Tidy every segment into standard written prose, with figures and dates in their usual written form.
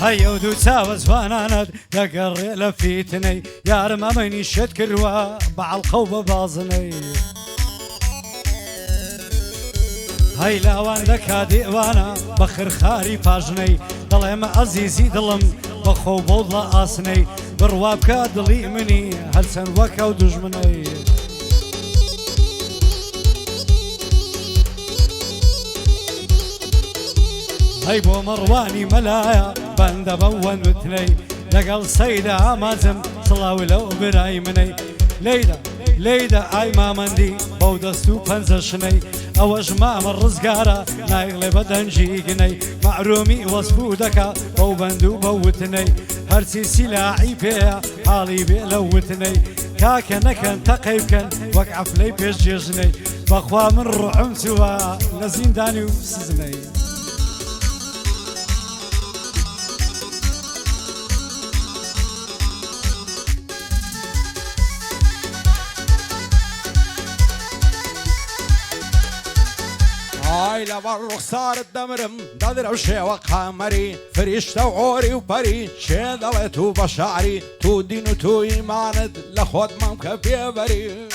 هيا ودو تاوز فاناند لقر لفيتني يا رما مني شتكروا بعالقوبة بازني هاي لاوان دكا ديوانا بخر خاري باجني دلم عزيزي دلم بخو بوضلا آسني بروابكا دلي مني هلسن وكا ودجمني هاي بو مرواني ملايا بند بون متني لقل سيدة مازم صلاوي لو براي مني ليدا اي ما مندي بودستو پنزشني اوش ما من رزقارا نايغلي بدنجي قني معرومي وصفو دكا بو بندو بوتني هرسي سلاحي بيا حالي بيلوتني كاكا نكن تقيبكن وقعف لي بيش جيجني بخوا من روحهم سوا لزين داني وسزني هاي لبر صار الدمرم دادر وشي وقامري فريشتا وعوري وبري شي ضليتو بشعري تو دين وتو ايماند لخود ممكن بيبري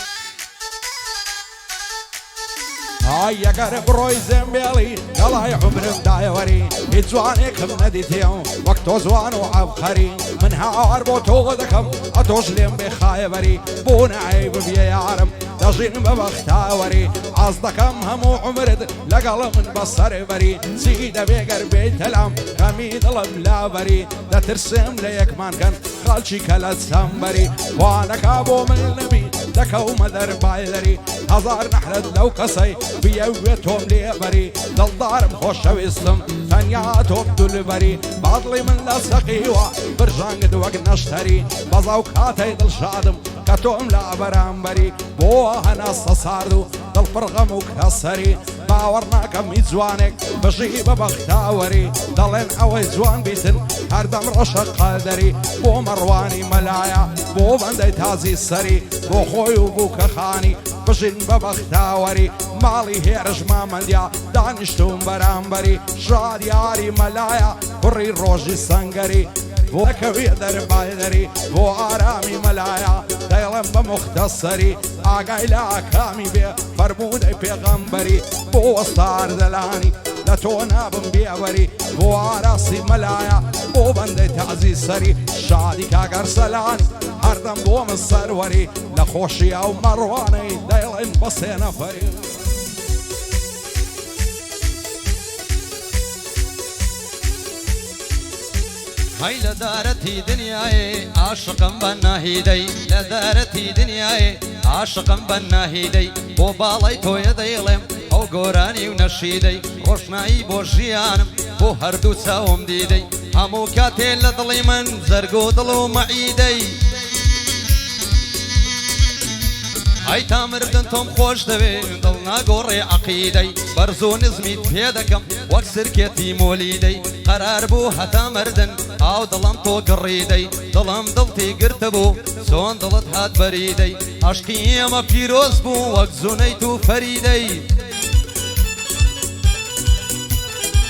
هاي يا قرب روي زنبيلي يلا يا عمرم دايوري يتزوانيكم نديتيهم وقتو زوانو عبقري منها عربوتو غدكم اتوشلم بخايبري بونا عيب بيا يعرم تجين ببختاوري عصدكم همو عمرد لقل من بصر بري سيدة بيقر بيت الام خميد الاملابري لا ترسم ليك مان كان خالشي كلا سامبري وانا كابو من النبي دكو مدر بايدري هزار نحرد لو قصي بيوتهم ليبري دل دارم خوش ويسلم ثانياتهم دلبري باطلي من لسقيوة برجان قد وقت نشتري بزاوكاتي دل شادم كتوم لا برامبري بوها ناس صاردو دل فرغم وكسري باورنا كم يزوانك بجيب بختاوري دلين اوي زوان بيتن هردم رشق قدري بو مرواني ملايا بو بندي تازي السري بو خوي وبو كخاني بجين ببختاوري مالي هيرج ما منديا دانشتوم برامبري شاد ياري ملايا بري روجي سنگري بو كوي در بايدري بو آرامي ملايا دايلم بمختصري آقاي لا كامي بي فرمودي پیغمبري بو استار دلاني لتونا بم بيوري بو آراسي ملايا بو بندي تعزي سري شادي كاقر سلاني هردم بو مصروري لخوشي او مرواني دايلم بسينا فري هاي لدارتي دنياي عاشقم بناهيدي لدارتي دنياي عاشقم بناهيدي بو بالاي تو يديلم او قوراني ونشيدي روشناي بو جيانم بو هردو ساوم ديدي همو كاتي لدلي من زرقو دلو معيدي هاي تامردن توم خوش دوين دلنا قوري عقيدي برزو نزمي بيدكم واكسر كيتي موليدي قرار بو هتا مردن او دلم تو قريدي دلم دلتي قرتبو سون دلت هات بريدي عشقي يما بيروز بو واكزونيتو فريدي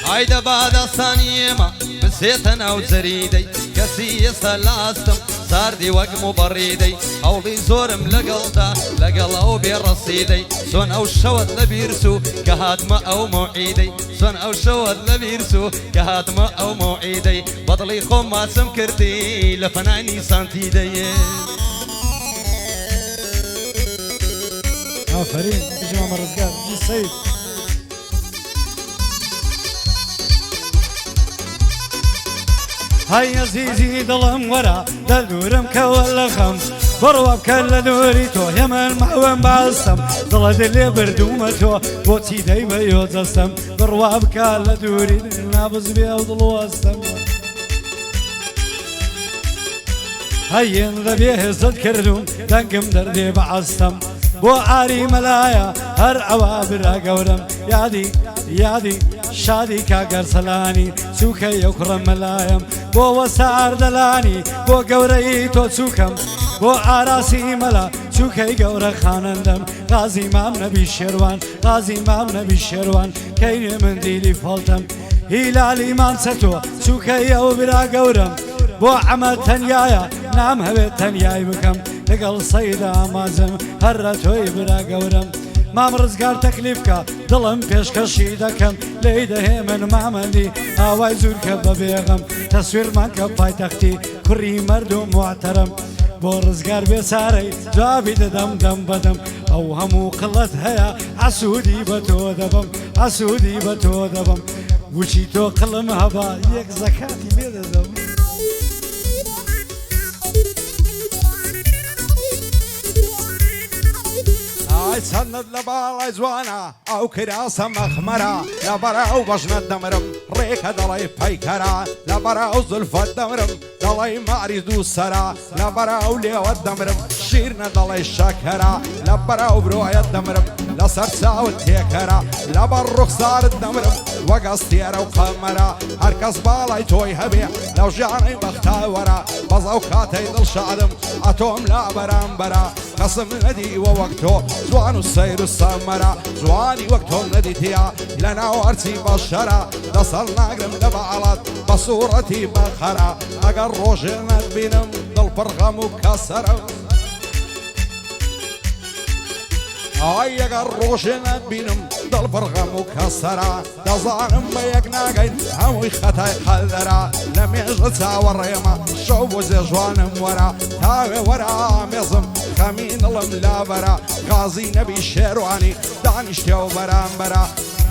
هاي دبادا ثانية ما بسيتنا وزريدي كسي سلاستم ساردي وقم بريدي أولي زورم لقلدا لقل أو بيرصيدي سون أو شود لبيرسو كهاتما أو موعيدي سون أو شود لبيرسو كهاتما أو موعيدي بطلي خما سمكرتي لفناني سانتيدي آفرين بجمع مرزقار جي سيد هاي عزيزي دلم ورا دلورم كولا خم برواب كلا دوري تو يمن معوان بعصم ضلد اللي بردومتو بوتي دايما يوزسم برواب كلا دوري نابز بيا وضلو السم هاي ذبيه زد كردوم دنقم دردي بعصم بو عاري ملايا هر عوابر قورم يادي شادي كاقر سلاني سوكا يكرم ملايم بو وسعر دلاني بو قوري تو سوكم بو عراسي ملا سوكا قور خانندم غازي مام نبي شروان غازي مام نبي شروان كين من ديلي فالتم هیلالی مانچەتۆ چووکەیە و برا گەورم بۆ ئەمە تەنیایە نام هەوێت تەنیای بکەم لەگەڵ سەیدا ئاماجم هەرە تۆی برا گەورم مام ڕزگار تەکلیفکە دڵم پێشکەشی دەکەم لێی دەهێ من مامەندی ئاوای زورکە بە بێغم تەسویرمان کە پایتەختی کوڕی مەرد و موعتەرم بۆ ڕزگار بێچارەی جوابی دەدەم دەم بەدەم ئەو هەموو قڵەت هەیە حەسوودی بە تۆ دەبم حەسوودی بە تۆ دەبم وچی تۆ قڵم هەبا یەک زەکاتی لێ دەدەم چەندت لە باڵای جوانە ئەو کراسە مەخمەرە لەبەرە ئەو بەژنت دەمرم ڕێکە دەڵێ پەیکەرە لەبەرە ئەو زولفەت دەمرم دەڵێ ماری دوو سەرە لەبەرە ئەو لێوەت دەمرم شیرنە دەڵێ شەکەرە لەبەرە ئەو برۆیەت دەمرم لەسەر چاوت تێکەرە لەبەر ڕوخسارت دەمرم وەگەستێرە و قەمەرە هەرکەس باڵای تۆی هەبێ لەو ژیانەی بەختاوەرە بەز ئەو کاتەی دڵشادم ئەتۆم لا بەرامبەرە کەسم نەدیوە وەک تۆ جوان و سەیر و سەمەرە جوانی وەک تۆم نەدیتیا لە ناو ئەرچی بەشەرە دەسەڵ ناگرم لە بەعەڵەت بە سوورەتی بەخەرە ئەگەر ڕۆژێ نەتبینم دڵ پڕ غەم و کەسەرە ئای ئەگەر ڕۆژێ نەتبینم دڵ پڕ غەم و کەسەرە دەزانم بە یەک ناگەین هەمووی خەتای قەدەرە لە مێژە چاوەڕێمە شەو بۆ جێژوانم وەرە تاوێ وەرە ئامێزم خەمی دڵم لابەرە غازی نەبی شێروانی دانیشتێ و بەرامبەرە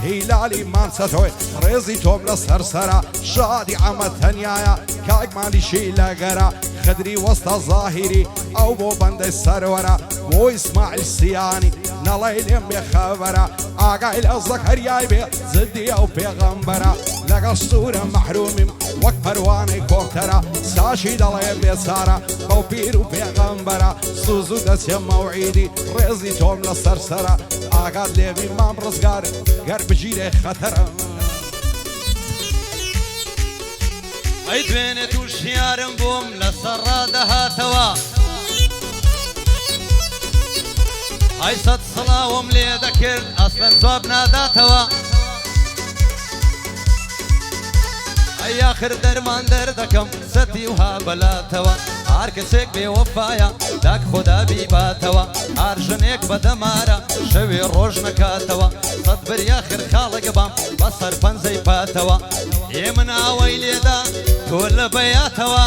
هیلالی مانچەتۆی ڕێزی تۆم لە سەرسەرە شادی ئەمە تەنیایە کاکمالیشی لەگەرە خدری وەستە زاهیری ئەو بۆ بەندەی سەروەرە بۆ ئیسماعیل سیانی نەڵێ لێم بێخەبەرە ئاگای لە زەکەریای بێ زدی ئەو پێغەمبەرە لەگەڵ سوورە مەحرومیم وەک پەروانەی کۆکتەرە ساشی دەڵێ بێچارە بەو پیر و پێغەمبەرە سوز و دەچێ مەوعیدی ڕێزی تۆم لە سەرسەرە ئاگات لێوی مام ڕزگار گەر بگیرێ خەتەرە ئەی دوێنێت و شیارم بووم لەسەر ڕادەهاتەوە ئای سەد سڵاوم لێ دەکرد ئەسڵەن جواب ناداتەوە ئەی ئاخر دەرمان دەردەکەم سەتی وها بەلاتەوە هەر کەسێک بێوەفایە داک خۆدا بیباتەوە هەر ژنێک بەدەمارە شەوێ ڕۆژ نەکاتەوە سەد بریا خرخاڵێک بام بە سەر پەنجەی پاتەوە ئێ من ئاوەی لێدا تۆ لە بەیاتەوە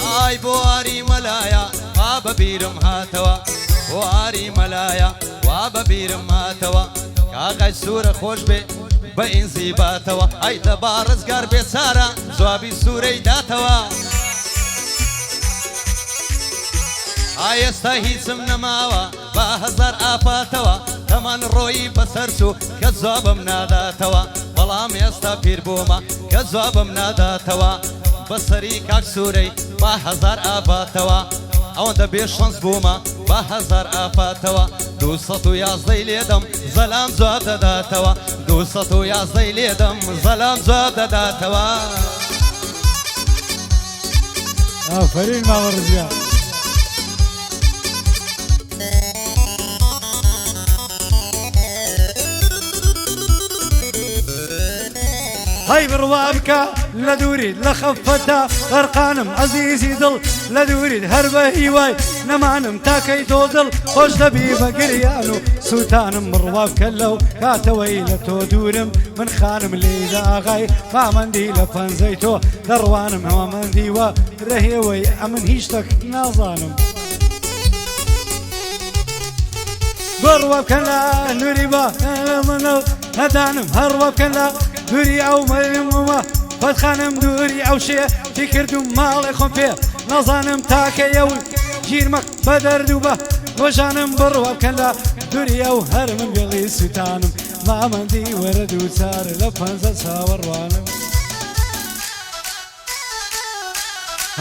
ئای بۆ ئاری مەلایە وا بەبیرم هاتەوە بۆ ئاری مەلایە وا بەبیرم هاتەوە کاغای سوورە خۆش بێ بە ئینزی باتەوە ئەی دەبا ڕزگار بێچارە جوابی سوورەی داتەوە ئای ئێستا هیچم نەماوە با هەزار ئاپاتەوە تەمان ڕۆیی بەسەر چوو کە جوابم ناداتەوە بەڵام ئێستا پیر بوومە کە جوابم ناداتەوە بەسەری کاک سوورەی با هەزار ئاپاتەوە ئەوەندە بێ شەنس بوومە با هەزار ئاپاتەوە 211 لێدەم زەلام جواب دەداتەوە 211 لێدەم زەلام جواب دەداتەوە ئافرین ماوە ڕزگار هەی بڕوا بکە لە دووریت لە خەفەتە غەرقانم عەزیزی دڵ لە دووریت هەر بە هیوای نەمانم تاکەی تۆ دڵ خۆش دەبی بە گریان و سووتانم بڕوا بکە لەو کاتەوەی لە تۆ دوورم من خانم لێدا ئاغای مامەندی لە پەنجەی تۆ دەڕوانم هەوامەندیوە ڕەهێوەی ئەمن هیچ شتێک نازانم بڕوا بکە لە نووری بە منە هەدانم هەڕوا بکە لە دووری ئەو مەمە بەدخانم دووری ئەو شێ تی کردوم ماڵی خۆم پێ نەزانم تاکەیە و گیرمە بە دەرد و بە ڕۆژانم بڕوا بکە لە دووری ئەو هەر من بێڵی سووتانم مامەندی وەرە دووچارە لە پەنجە چاوەڕوانم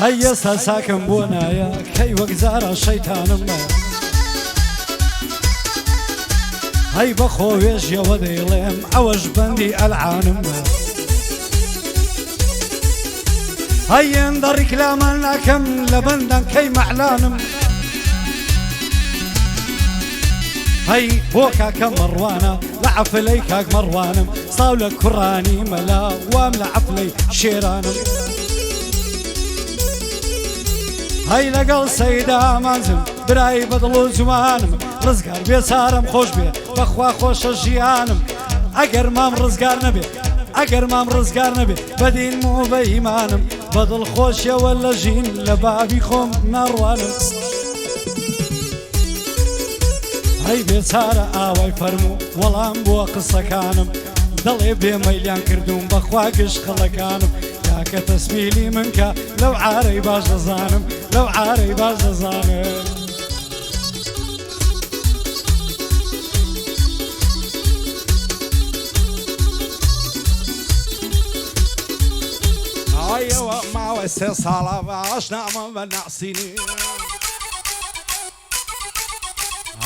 هەی ئێستا ساکەم بۆ نایە کەی وەک زارە شەیتانم نایە هەی بەخۆ وێژیەوە دەیڵێم ئەوەش بەندی ئەلعانم هەیەن دەڕیکلامان ناکەم لە بەندان کەی مەعلانم هەی بۆ کاکە مەڕوانە لە عەفلەی کاک مەڕوانم ساو لە کوڕانی مەلا وام لە عەفلەی شێرانم هەی لەگەڵ سەیدا مانزم برای بەدڵ و جوانم ڕزگار بێ چارەم خۆش بێ بەخوا خۆشە ژیانم ئەگەر مام ڕزگار نەبێ ئەگەر مام ڕزگار نەبێ بەدین و بە ئیمانم بەدڵ خۆشیەوە لە ژین لە بابی خۆم ناڕوانم هەی بێچارە ئاوای فەرموو وەڵام بۆ قسەکانم دەڵێ بێمەیلیان کردوم بەخوا گشت خەڵەکانم کاکە تەسمیلی من کە لەو عارەی باش دەزانم لەو عارەی باش دەزانم ئایەوە ماوەی سێ ساڵە باش نامە بە ناسینی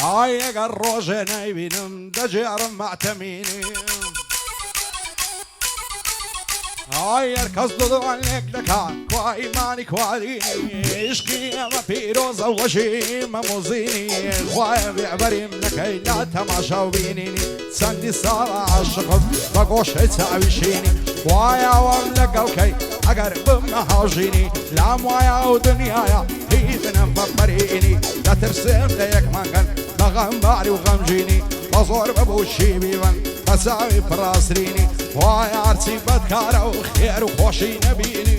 ئای ئەگەر ڕۆژێ نەیبینم دەجێڕم ماتەمینی ئای هەرکەس دڵوان لێک دەکات کوا ئیمانی کوارینی عشقی ئەمە پیرۆزە وەژی مەموزینی خوایە بێعبەریم نەکەی لا تەماشا و بینینی چەندی ساڵە عاشقم بە گۆشەی چاویشینی خوایەوەم لەگەڵکەی ئەگەر بمە هاوژینی لام وایە و دنیاە هیدنم بەفەرینی دەترسێم لە یەکمانگەن بەغەمباری و غەمژینی بە زۆر بەبووشی بیبن بە چاوی پڕاسرینی وایە هەرچی بەدکارە و خێر و خۆشی نەبینی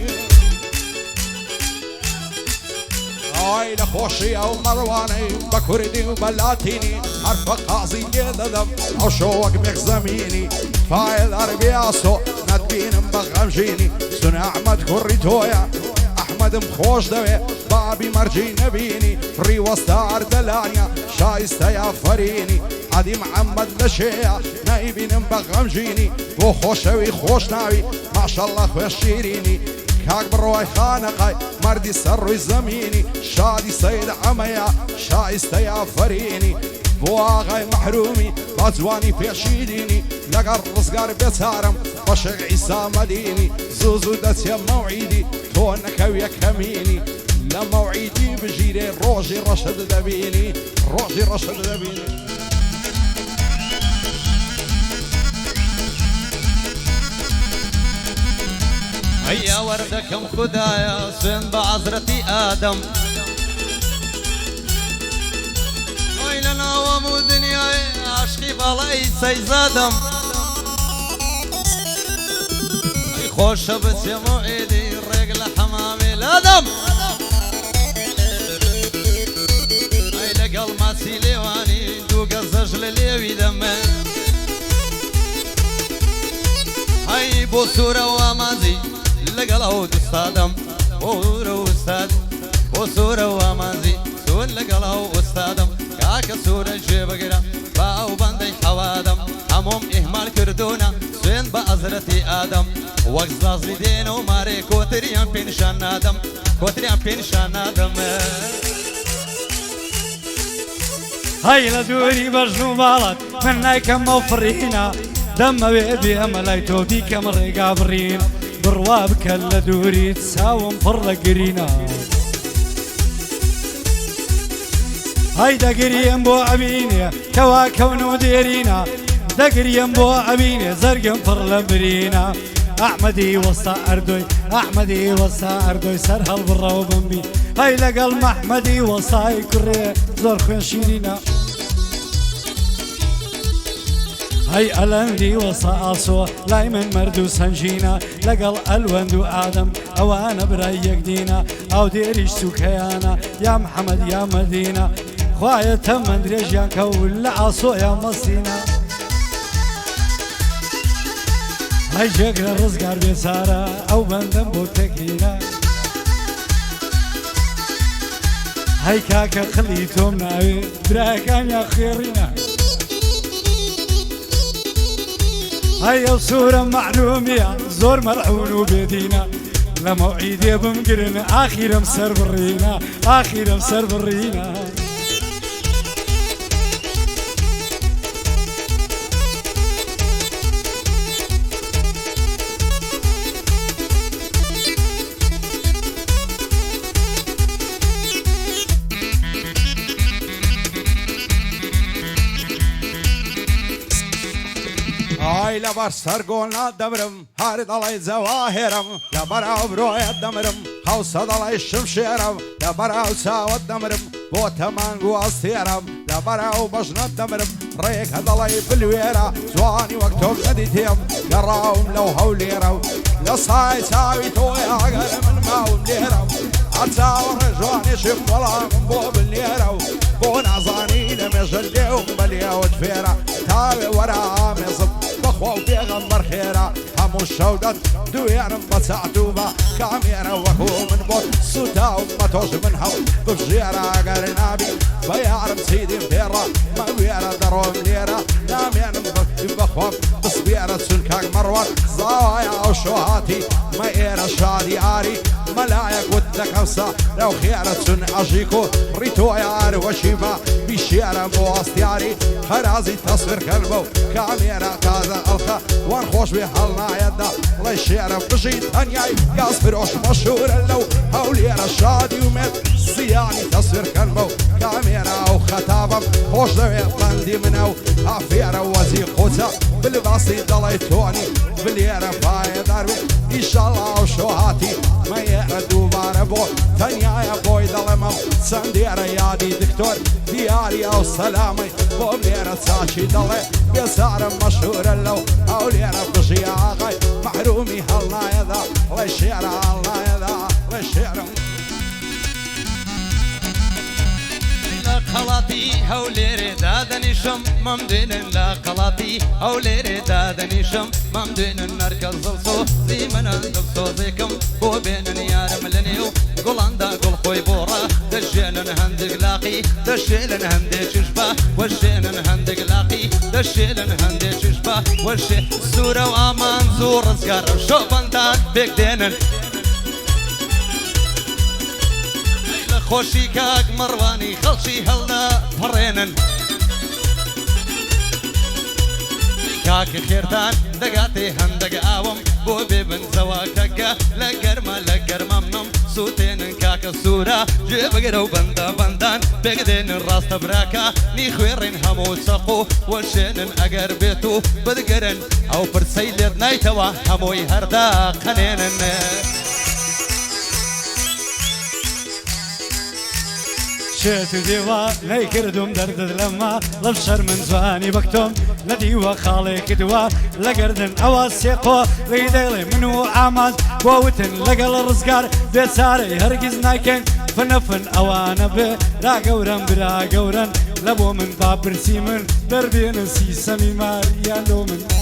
ئای لە خۆشی ئەو مەڕوانەی بە کوردی و بە لاتینی هەرفە قازی لێ دەدەم ئەو شۆوەک مێک زەمینی فایل ئەربیاسۆ نەتبینم بە غەمژینی سونە ئەحمەد کوڕی تۆیە ئەحمەدم خۆش دەوێ بابی مەرجی نەبینی ڕیوەستە ئەردەلانیا شایستە یافەرینی عەدی محەممەد لە شێیە نەیبینم بە غەمژینی بۆ خۆشەوی خۆشناوی ماشەڵڵە خوێ شیرینی کاک بڕۆی خانەقای مەردی سەر ڕووی زەمینی شادی سەید ئەمەیە شایستە یافەرینی بۆ ئاغای مەحرومی با جوانی پێشیدینی لەگەڵ ڕزگار بێچارم بە شێخ عیسا مەدینی زوو زوو دەچێ مەوعیدی تۆ نەکەویە کەمینی لە مەوعیدی بژیرێ ڕۆژی ڕەشت دەبینی ڕۆژی ڕەشت دەبینی هيا وردكم خدايا سن بعذرتي آدم ويلنا ومو دنيا عشقي بلاي سيزادم خوش بس يا موعدي الرجل حمامي الادم اي لقل ما سيليواني دوق الزجل ليوي دمه هاي بوسورة ومازي لقل عود استادم بورو استاد بوسورة ومازي سون لقل عود استادم كاك سورة جبقرة باو بندي حوادم هموم إهمال كردونا سوين بأزرتي آدم وقت زازلي دينو ماري كوتريان بينشان آدم كوتريان بينشان آدم هاي لدوري برجو بالك من نايكم موفرينا دم بيبي أملاي توبي كم رقابرين بروابك لدوري تساوم فرقرينا هاي دقريم بو عبيني كوا كونو ديرينا دقريم بو عبيني زرقم فرلبرينا أحمدي وسط أردوي أحمدي وسط أردوي سر هالبرا وبنبي هاي لقل محمدي وصاي كري زور خوين شيرينا هاي ألندي وصاصو لايمن مردو سنجينا لقل الوندو آدم أوانا برايق دينا أو ديريش سوكيانا يا محمد يا مدينة خوايا تمن دريجيان كول لعصو يا مصينا هاي جاكرا رزقار بيسارة أو بندم بوتكينا هاي كاكا خليتهم ناوي براكان يا خيرنا هاي صورة معلومية زور مرعون وبيدينا لموعيدي بمقرنا آخيرا مسر برينا آخيرا مسر برينا لبر سرقونا دمرم هارد علي زواهرم لبر بروية دمرم خوصد علي الشمشيرم لبر ساوت دمرم بوتمانقو أصيرم لبر بجنة دمرم ريك هدلي بالويرة زواني وقتهم نديتهم قراهم لو هوليرم لصاي ساوي توي عقل من ماو ليرم أتصور جواني شف ولا من بوب الليرة بونا زاني لمجليهم بليا ودفيرة تاوي ورا مصب بخوا وبيغمبر خيرة همو الشودة دويرم بسعتوبة كاميرا وكو من بوت سوتا ومتوش من هو بفجيرة قرنابي بيعرم سيدي فيرة ما ويرة دروم ليرة نامين بخوا بصبيرة سنكاك مروان زوايا وشوهاتي ما إيرا شادي عاري ملايك والتكوسة لو خيرة سن أجيكو ريتو يار وشيفا بشيرة بواستياري خرازي تصوير كلبو كاميرا كازا الخا ونخوش بحلنا يدا الله يشيرة بجيت هنياي ياسفروش مشهور اللو هوليرا شادي ومت صياني تصوير كلبو كاميرا وختابم خوش دوي بندي منو عفيرة وزي قوتا بالباسي دليتوني باليرة فاي داربي إن شاء الله وشوهاتي ما يردو باربو تنيا يا بوي دلمم سندير يادي دكتور دياري او سلامي بوبيرة ساشي دلي بيسار مشهور اللو اوليرة بجي اغاي محرومي هالنا يدا ليشيرا هالنا يدا ليشيرا قلاتي هوليري دادني شم ممدن لا قلاتي هوليري دادني شم ممدن نركز زلصو زي من الدكتو زيكم بو بين يارم لنيو قولاندا قول خوي بورا دشين هندق لاقي دشين هندق ششبا وشين هندق لاقي دشين هندق ششبا وشي زورة وامان زور زقر شو بندان بيكدين خوشي كاك مرواني خلشي هلنا فرينن كاك خيرتان دقاتي هندق آوم بو بيبن زواكك لقر ما لقر ممنم سوتين كاك السورة جيب قرو بندا بندان بقدين الراس تبراكا ني خويرين همو سقو وشين اقر بيتو بدقرن او برسيلت نايتوا همو يهردا قنينن شيت ديوا لي كردوم درد لما لبشر من زواني بكتوم لديوا خالي كدوا لقردن اواسيقو ليديلي منو عماز بوتن لقل رزقار بيساري هرقز نايكن فنفن اوانا بي لا قورن برا قورن لبو من بابر سيمن دربين سي سمي ماريا لومن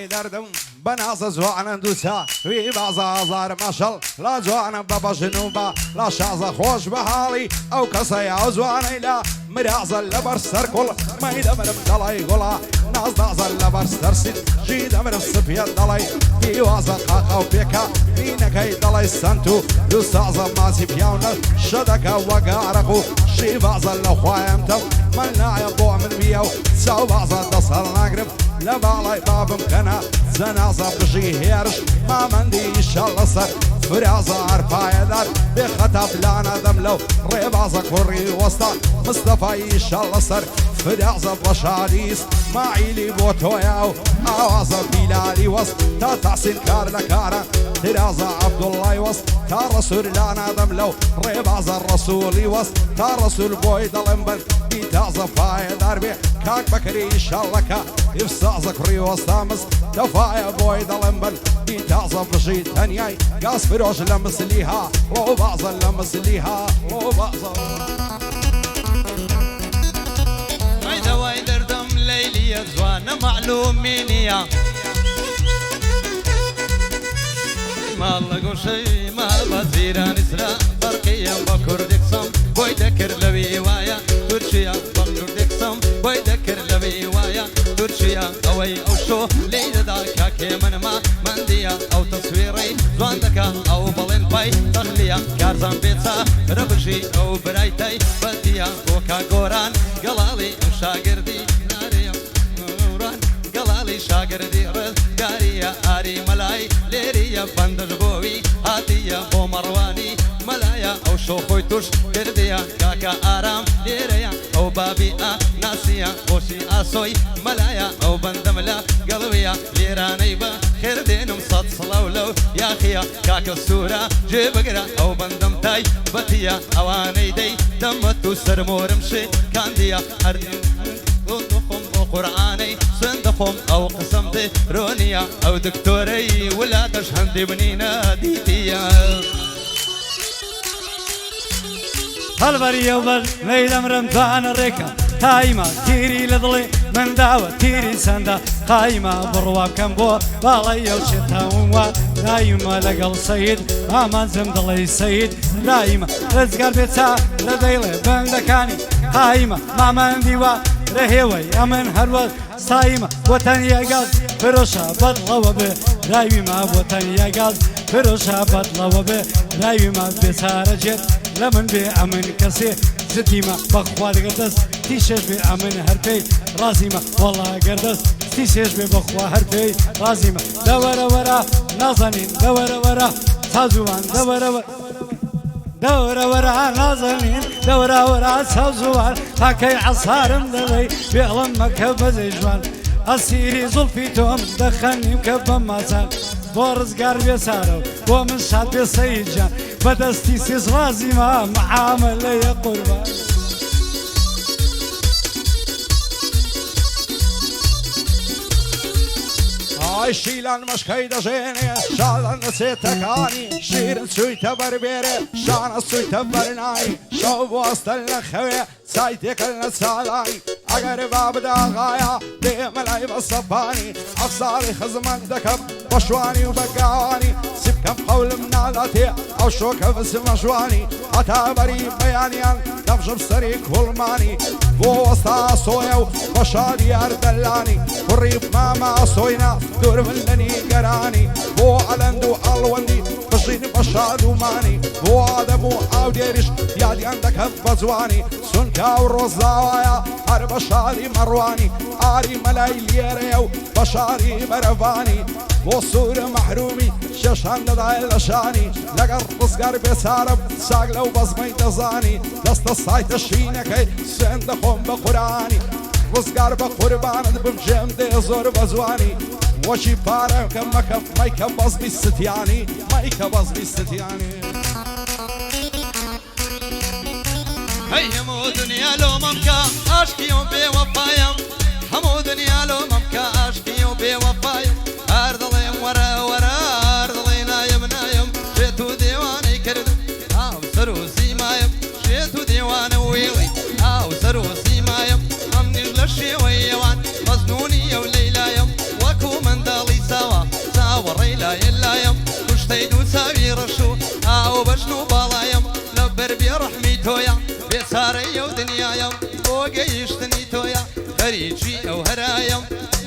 دردم بناس زوانا دوسا في بعض زار مشل لا زوانا بابا جنوبا لا شازا خوش بحالي او كسيا زوانا لا مرازا لبرستر كل ما يدمر دلاي غلا ناس دازا لبرستر سن جي دمر الصبيا دلاي في وازا قاقا وبيكا مينك هي دلاي سانتو دوسازا ماسي بياونا شدكا وقارقو شي بعضا لخوايمتم ملنا يبو من بيو ساو بعضا تصل نقرب لبالاي باب مكنا زنازة بجي هيرش ما مندي إن شاء الله صار فرازة عرفايا دار بخطب لانا دملو ريبازة كوري وسطا مصطفى إن شاء الله صار فرازة بشاريس ما عيلي بوتوياو آوازة بلالي وسط تا تحسين كار لكارا فرازة عبد الله وسط تا رسول لانا دملو ريبازة الرسولي وسط تا رسول بوي دلمبن بيتازة فايا دار بي كاك بكري إن شاء الله كا يفسازة كوري وسطامس دفايا بوي دلمبن بيتازة بجيت هنياي قاس فروش لمسليها لو بعضا لمسليها لو بعضا عيدا وايدر دم ليلي زوانا معلومينيا ما لقو شي ما بزيران اسرا برقيا بكردك صم بوي ذكر لبي وايا ترشيا بكردك صم بوي ذكر لبي وايا ترشيا اوي او شو ليدا داكا كيمن ما منديا او تصويري زواندكا او بلين باي تخليا كارزان بيتسا ربشي او برايتاي بديا بوكا غوران قلالي شاقردي ناريا غوران قلالي شاگردی ڕزگاریە ئاری مەلای لێریە بەندش بۆوی هاتیە بۆ مەڕوانی مەلایە ئەو شۆ خۆی توش کردیە کاکە ئارام لێرەیە ئەو بابی ناسیە خۆشی ئاسۆی مەلایە ئەو بەندەم لە گەڵویە لێرانەی بە خێردێنم سەد سڵاو لەو یاخیە کاکە سوورە جێبگرە ئەو بەندەم تای بەتیە ئەوانەی دەی دەمەت و سەرمۆرم شێ کاندیە هەردوو دخۆم بۆ قورعانەی سندخۆم ئەو قسم دێ ڕۆنیە ئەو دکتۆرەی ولاتەش هەندی بنینە دیتیە هەڵبەریە بەر مەیدەمرم توانە ڕێکە تایمە تیری لە دڵێ من داوە تیری سەندا قایمە بڕوا بکەم بۆ باڵی ئەو چێتاوموە دایمە لەگەڵ سەید ئامانجم دڵی سەید دایمە ڕزگار بێچا لە دەیڵێ بەندەکانی قایمە مامەندیوە رهێوەی ئەمن هەروە سایمە بۆ تەنیا گاز فرۆشە بەدڵەوە بێ راویمە بۆ تەنیا گاز فرۆشە بەدڵەوە بێ راویمە بێچارە جێت لە من بێ ئەمن کەسێ زدیمە بەخوا دەگەردەست تیشێش بێ ئەمن هەرپەی ڕازیمە وەڵا گەردەست تیشێش بێ بەخوا هەرپەی ڕازیمە دەوەرەوەرە نازانین دەوەرەوەرە سازوان دەوەرەوە دەوەرەوەرە نازانین دەوەرەوەرە سازوان تاکەی عەسارم دەڵێی بێڵم مەکە بەزەی جوان ئەسیری زوڵفی تۆم دەخەنیم کە بەماسان بۆ ڕزگار بێسارە بۆ من شاد بێ سەیدجان بەدەستی سێز ڕازیمە معامەلەیە قوربان ئای شیلان مەشکەی دەژێنێ شادان دەچێتەکانی شیرن چوویتە بەربێرێ شانە سوویتە بەرنایی شەو بۆستە لە خەوێ سای تێکەل لە چاڵانی ئەگەر با بداغایە دێمەلای بە سەپانی ئەفساڵی خزمەت دەکەم بە شوانی و بەگاوانی سی بکەم قەولم ناداتێ ئەو شۆکە بسمە جوانی هەتا بەری بەیانیان دەمژم سەری کوڵمانی بۆ وەستا سۆیە و بە شادی ئەردەلانی کوڕی ماما سۆینە دوور من لە نیگەرانی بۆ ئەلەند و ئەڵوەندی بژین بە شادومانی بۆ ئادەم و ئاو دێریش یادیان دەکەم بە جوانی سونکا و ڕۆزاوایە هەر بە شاری مەڕوانی ئاری مەلای لێرەیە و بە شاری بەرەوانی بۆ سوورە مەحرومی شێشان دەدایە لە شانی لەگەڵ ڕزگار بێسارم ساگ لەو بەزمەی دەزانی دەستە سایتە شینەکەی سوێن دەخۆم بە قورانی ڕزگار بە قوربانت بمژێم دێ زۆر بە جوانی وەچی پارەم کە مەکەم مایکە بەزمی ستیانی مایکە بەزمی ستیانی هەی هەموو دنیا لۆمەم کە عاشقی و بێوەفایم هەموو دنیا لۆمەم کە عاشقی و بێوەفایم هەر دڵێم وەرە وەرە هەر دڵێ نایم نایم شێت و دێوانەی کردم ئاو سەر و سیمایم شێت و دێوانە وێڵی ئاو سەر و سیمایم ئەم نیژ لە شێوەی ئێوان مەزنونی ئەو لەیلایم وەکو منداڵی ساوە چاوەڕێی لایە لایم کوشتەی دوو چاوی ڕەش و ئاو بەشن و باڵایم لە بەر بێڕەحمی تۆیە بێچارەی ئەو دنیایم بۆ گەیشتنی تۆیە خەریکی ئەو هەرایم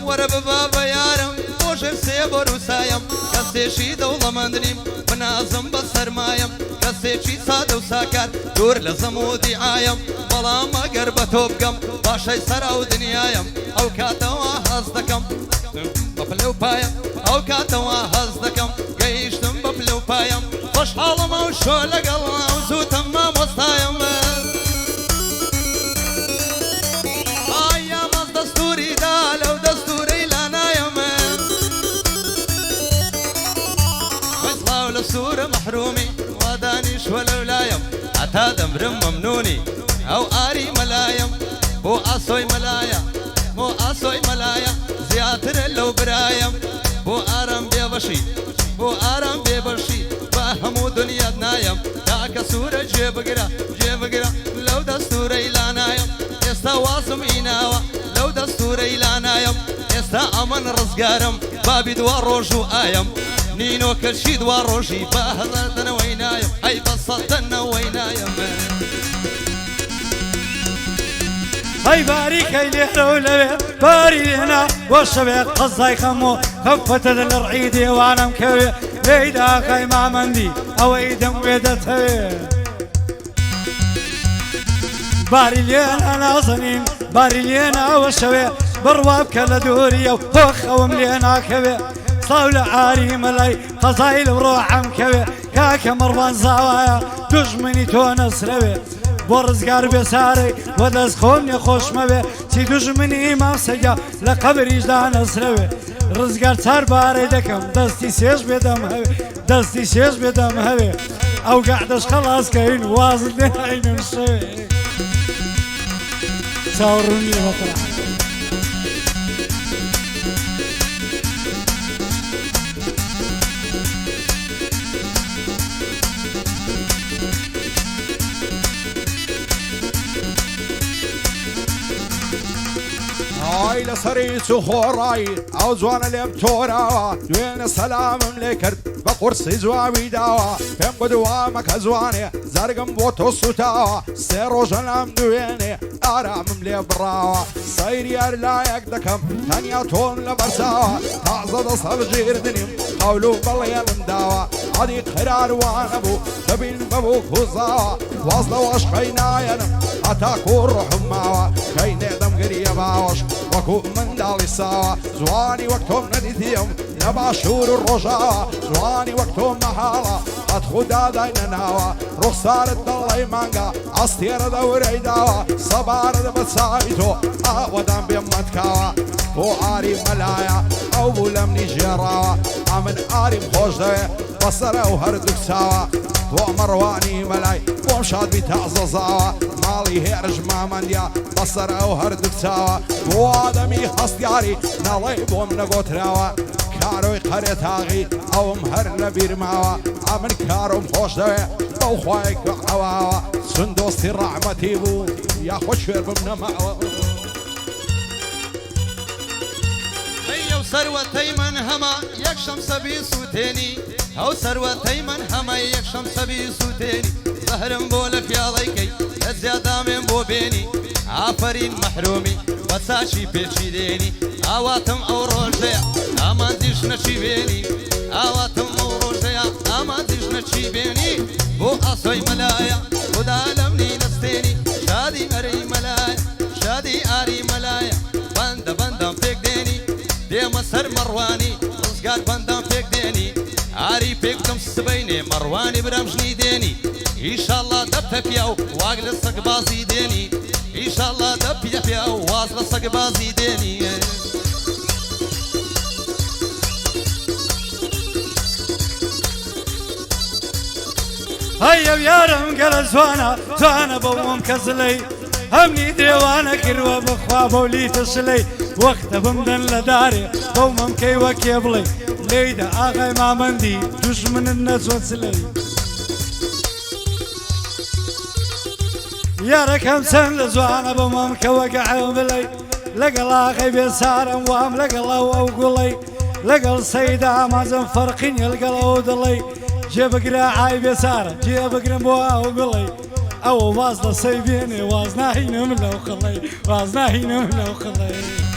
وەرە ببا بە یارم بۆ ژەرسێ بۆ رووسایم کەسێکی دەوڵەمەند نیم بنازم بە سەرمایم کەسێکی سادە و ساکار دوور لە زەم و دیعایم بەڵام ئەگەر بە تۆ بگەم باشەی سەر ئەو دنیایم ئەو کاتەوە هەز دەکەم بە پلە و پایم ئەو کاتەوە هەز دەکەم گەیشتم بە پلە و پایم خۆشحاڵمە و شۆ لەگەڵ ئەو زووتم مامۆستایم سورة محرومي ودانيش ولولايم عتا دمرم ممنوني أو آري ملايم بو أصوي ملايا بو أصوي ملايا زياتر لو برايم بو آرام بيبشي بو آرام بيبشي فهمو دنيا نايم داك سورة جيبقرا جيبقرا لو دستور إلانايم يستا واصم إناوا لو دستور إلانايم يستا أمن رزقارم بابي دوار روجو آيم نينو كلشي دوار روجي بهضرتنا وينايم أي بسطنا وينايم هاي باريكي لحلولة باري هنا والشبيق قصاي خمو خفت الرعيدي وانا مكوي ليدا خاي ما مندي او ايدم ويدتها باري لينا ناصنين باري لينا والشبيق بروابك لدوري وخوم لينا كبي صاول عاري ملاي قصايل وروح مكبي كاك مروان زوايا دجمني تونس ربي برزقار بساري ودز خوني خوش مبي تي دجمني امام سجا لقبريش دانس ربي رزقار تار باري دكم دستي سيش بدم هبي دستي سيش بدم هبي او قاعدش خلاص كاين واصل عين مشوي صوروني مطرح هاي لسريس وخوراي او زوان الابتورا دوين سلام ملكرد بقرصي زوابي داوا فهم قدوامك هزواني زرقم بوتو سوتاوا سيرو جنام دويني ارام ملي براوا صيري ارلايك دكم تانيا تون لبرساوا تعزد صل جيردني قولو بالي المداوا عدي قرار وانبو تبين بابوك وزاوا واصلة واشقينا ينم اتاكو روح ماوا كاين دم قريباوش وكو من دالي ساوا زواني وقتهم نديتيهم نباشور الرجاوة زواني وقتهم محالة اتخدا داينا ناوا رخصار الدالي مانجا استير دوري داوا صبار دبتسايتو ودام بيمتكاوا هو عاري ملايا او بولمني جراوا امن عاري مخوش دوي بصره وهردك ساوا تو مرواني ملاي ومشاد بتعززاوا مالي هرج ما منديا بصره وهردك ساوا تو آدمي خصياري نالي بوم نقوتراوا كاروي قريتاغي او مهر نبير ماوا امن كارو مخوش دوي بو خوايك عواوا سندوستي رحمتي بو يا خوش فير بمنا معوا سروتي من هما يك شمس بيسوتيني او سروتي من هما يك شمس بيسوتيني زهرم بولك يا ضيكي الزيادة من بوبيني عفرين محرومي وساشي بيشي ديني اواتم او روجيا اما ديش نشي بيني اواتم او روجيا اما ديش نشي بيني بو اصوي ملايا ودا لمني نستيني شادي اري ملايا شادي اري ملايا بند بندم فيك ديني ديما سر مرواني رزقار بندم فيك ديني عاري فيك دم سبيني مرواني برمجني ديني ان شاء الله دب فياو واقل الصق بازي ديني ان شاء الله دب فياو واصل الصق بازي ديني هيا يارم قال زوانا زوانا بوم كزلي همني ديوانا كروا بخوا بولي تسلي وقت بمدن لداري بوم كي وكيبلي ليدا اغي ما مندي دوش من الناس وتسلي يا ركم سن لزوانا بوم كوقع بلي لقى اخي بيسار وام لقى الله وقولي لقى السيدة مازن فرقين يلقى ودلي جيب قراعي بيسار جيب قرمبوا وقولي او واصل سيبيني وازنا هينا من لو خلي وازنا هينا من لو خلي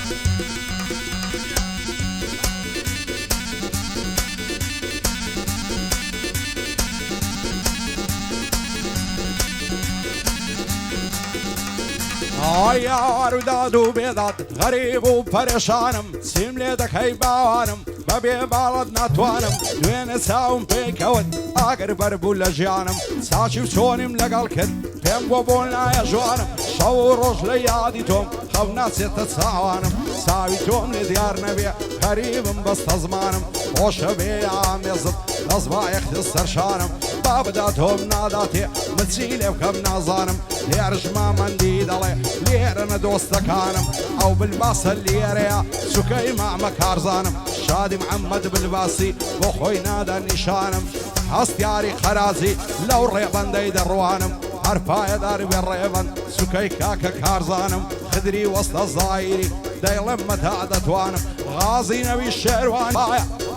يا رداد وبيضات غريب وبرشانم سيم ليدك هي باوانم ببي بالد ناتوانم دوين ساوم بيكود اقر بربول جانم ساشي وشونم لقال كد بيم وبولنا يا جوانم شو رجلي ياديتهم خونا ستة ساوانم ساويتهم لديار نبي غريب بس تزمانم خوش بي عام يزد نصبا يختصر شانم بابداتهم ناداتي متسيلي وكم نازانم ليرج ما مندي دلي ليرنا دوستكانم او بالباص الليريا سكي مع مكارزانم شادي محمد بالباسي وخوي نادى نشانم هستياري خرازي لو ريبان دي دروانم عرفايا داري بالريبان سكي كاكا كارزانم خدري وسط الظايري داي لما تعدتوانم غازي نبي الشيروان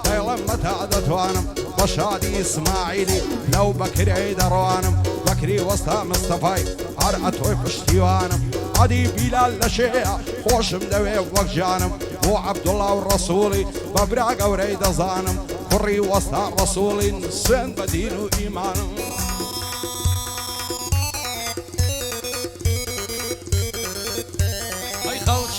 داي لما تعدتوانم بشادي اسماعيلي لو بكري دروانم بكري وسط مصطفاي عرقتوي بشتيوانم عدي بلال لشيع خوش مدوي وقجانم هو عبد الله والرسولي ببراق وريد زانم قري وسط رسولي سن بدين وإيمانم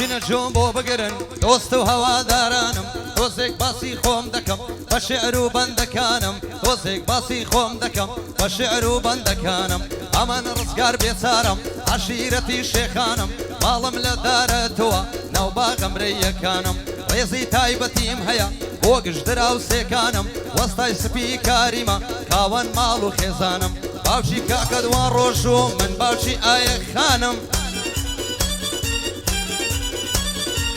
باوچینە جۆم بۆ بگرن دۆست و هەوادارانم دۆزێک باسی خۆم دەکەم بە شعر و بەندەکانم دۆزێک باسی خۆم دەکەم بە شعر و بەندەکانم ئەمان ڕزگار بێچارم عەشیرەتی شێخانم ماڵم لە دارەتەوە ناو باغەم ڕێیەکانم ڕێزی تایبەتیم هەیە بۆ گشترا و سێکانم وەستای سپی کاریمە کاوان ماڵ و خێزانم باوکی کاکە دوان ڕۆژ و من باوکی ئایە خانم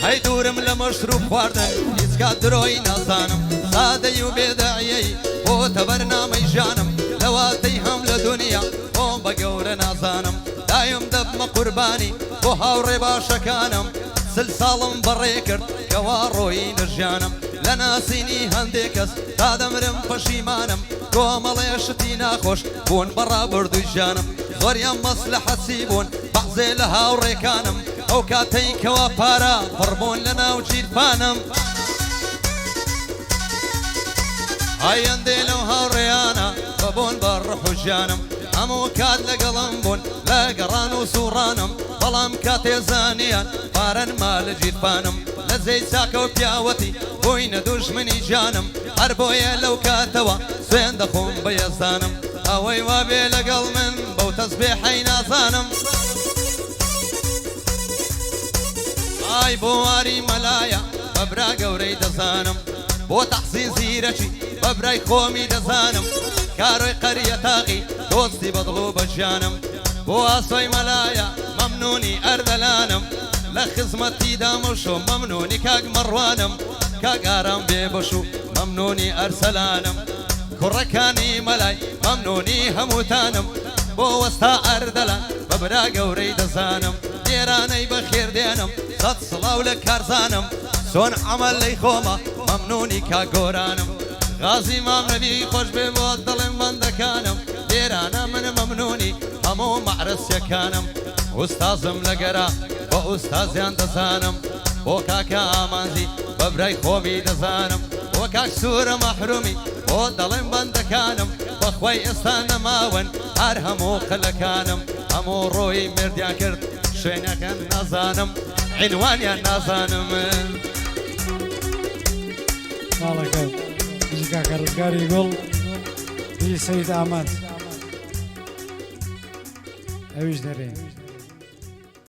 هەی دوورم لە مەشروب خواردن هیچ کات درۆی نازانم سادەی و بێداعیەی بۆتە بەرنامەی ژانم لەواتەی هەم لە دونیا بۆم بە گەورە نازانم دایم دەبمە قوربانی بۆ هاوڕێ باشەکانم سل ساڵم بەڕێ کرد کەوا ڕۆیی نەژیانم لە ناسینی هەندێک کەس تا دەمرم پەشیمانم کۆمەڵێ شتی ناخۆش بوون بەڕابردووی ژیانم زۆریان مەسلەحەتی بوون بەعزێ لە هاوڕێکانم ئەو کاتەی کەوا پارە پڕبوون لە ناو جیرپانم هایەندێ لەو هاوڕێیانە بەبوون بە ڕەح و ژیانم هەموو کات لەگەڵم بوون لە گەڕان و سوڕانم بەڵام کاتێ زانیان پارەنما لە جیرپانم لە زەی چاکە و پیاوەتی بووینە دوژمنی جانم هەر بۆیە لەو کاتەوە سوێن دەخۆم بە یەزانم ئەوەی وابێ لەگەڵ من بەو تەسبێحەی نازانم ئای بۆ واری مەلایە بەبرا گەورەی دەزانم بۆ تەحسین زیرەکی بەبرای خۆمی دەزانم کارۆی قەریە تاقی دۆستی بەدڵ و بەژیانم بۆ ئاسۆی مەلایە مەمنونی ئەردەلانم لە خزمەتی دامەش و مەمنونی کاک مەڕوانم کاک ئارام بێبەش و مەمنونی ئەرسەلانم کوڕەکانی مەلای مەمنونی هەمووتانم بۆ وەستا ئەردەلان بەبرا گەورەی دەزانم لێرانەی بەخێر دێنم سەد سڵاو لە کارزانم چۆن عەمەل لەی خۆمە مەمنونی کاک گۆرانم غازی مام نەبی خۆش بێ بۆ دڵێم بەندەکانم لێرانە من مەمنونی هەموو مەعرسیەکانم ئوستازم لەگەرا بە ئوستازیان دەزانم بۆ کاکە ئامانزی بەبرای خۆمی دەزانم بۆ کاک سوورە مەحرومی بۆ دەڵێم بەندەکانم بەخوای ئێستا نەماون هەر هەموو خەلەکانم هەموو ڕۆی مردیان کرد شوێنەکەن نازانم عنوانیان نازانم ماڵەکە بژی کاکە ڕزگاری گوڵ بژی سەید ئامانز ئەویش دەرێ